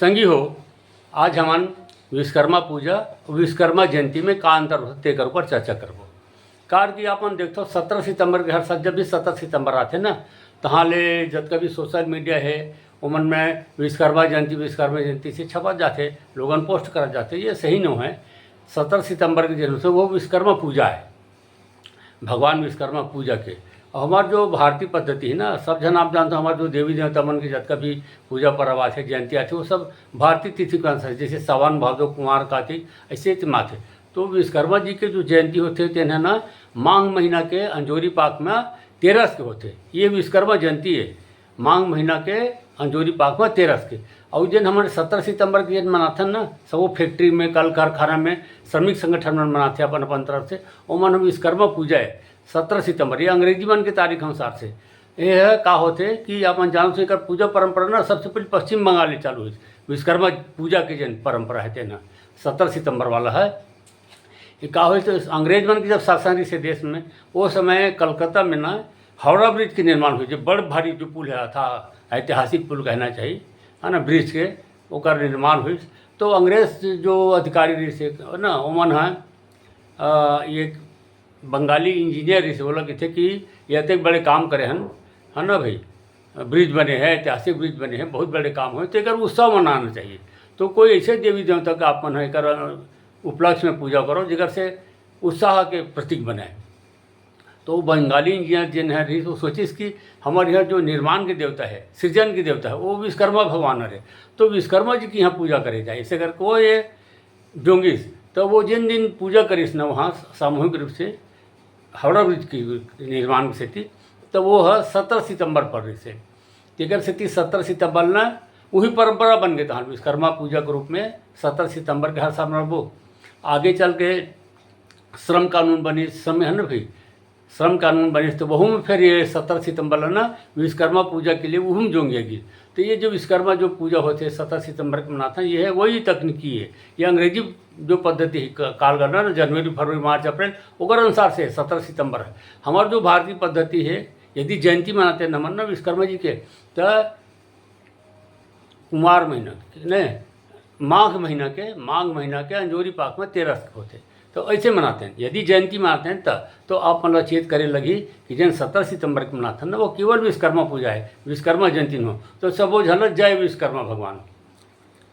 संगी हो, आज हमान विश्वकर्मा पूजा विश्वकर्मा जयंती में का अंतर होते तेकर ऊपर चर्चा करबो। कार की अपन देखो 17 सितंबर के हर साल जब भी 17 सितंबर आते ना, तहाँ ले जतका भी सोशल मीडिया है उमन में विश्वकर्मा जयंती से छपा जाते, लोगन पोस्ट कर जाते। ये सही नहीं है। 17 सितंबर के जन्म से वो विश्वकर्मा पूजा है, भगवान विश्वकर्मा पूजा के। और हमार जो भारतीय पद्धति है ना, सब जन आप जानते हो, हमारे जो देवी देवता मन की जतका भी पूजा पर्व आते जयंती आती वो सब भारतीय तिथि के अनुसार, जैसे सावन भादो कुमार कार्तिक ऐसे माथे। तो विश्वकर्मा जी के जो जयंती होते हैं ना, माघ महीना के अंजोरी पाक में 13 के होते। ये विश्वकर्मा जयंती है माघ महीना के अंजोरी पाक में 13 के। और जिन हमारे 17 सितंबर के दिन मनाते ना, सब वो फैक्ट्री में कल कारखाना में श्रमिक संगठन में मनाते अपन अपन तरफ से। वो मन विश्वकर्मा पूजा है 17 सितंबर, ये अंग्रेजी मन के तारीख अनुसार से। यह का होते कि अपन जानो से पूजा परंपरा ना सबसे पहले पश्चिम बंगाल में चालू हुई। विश्वकर्मा पूजा के जन परंपरा है ना 17 सितंबर वाला है। ये का हो तो अंग्रेज मन की जब शासन से देश में, वो समय कलकत्ता में ना हावड़ा ब्रिज के निर्माण हुई। जो बड़ भारी जो पुल है था, ऐतिहासिक पुल कहना चाहिए है ना, ब्रिज के ओकर निर्माण हुई। तो अंग्रेज जो अधिकारी से ना ओमन है ये बंगाली इंजीनियर से बोला कि थे कि ये तक बड़े काम करे हैं है ना भाई, ब्रिज बने हैं, ऐतिहासिक ब्रिज बने हैं, बहुत बड़े काम हुए, तो एक उत्सव मनाना चाहिए। तो कोई ऐसे देवी देवता का आप मन है कर उपलक्ष्य में पूजा करो जिधर से उत्साह के प्रतीक बने। तो बंगाली इंजीनियर जिन है रही, तो सोचिस कि हमारे यहाँ जो निर्माण के देवता है, सृजन के देवता है, वो विश्वकर्मा भगवान है। तो विश्वकर्मा जी की यहाँ पूजा करे जाए ऐसे करके वो ये जोंगिस। तो वो जिन दिन पूजा करीस ना वहाँ सामूहिक रूप से हावड़ा ब्रिज की निर्माण की थी, तो वो है 17 सितंबर पर रही से। तेकर से 17 सितंबर ना वही परंपरा बन गई था विश्वकर्मा पूजा के रूप में 17 सितंबर के हर साल मनाबो। आगे चल के श्रम कानून बनी, श्रम है ना भाई, श्रम कानून बने तो वहू में फिर ये 17 सितंबर ना विश्वकर्मा पूजा के लिए वहू में जोंगेगी। तो ये जो विश्वकर्मा जो पूजा होते हैं 17 सितंबर को मनाता है, ये है वही तकनीकी है। ये अंग्रेजी जो पद्धति कालगणना ना जनवरी फरवरी मार्च अप्रैल ओकर अनुसार से 17 सितंबर है। हमारे जो भारतीय पद्धति है, यदि जयंती मनाते हैं नमन ना विश्वकर्मा जी के, तो कुमार महीना ने माघ महीना के अंजोरी पाक में 13 होते, तो ऐसे मनाते हैं। यदि जयंती मनाते हैं तो आप मतलब चेत करे लगी कि जन 17 सितंबर को मनाते हैं ना, वो केवल विश्वकर्मा पूजा है, विश्वकर्मा जयंती हो। तो सब वो झलक जय विश्वकर्मा भगवान।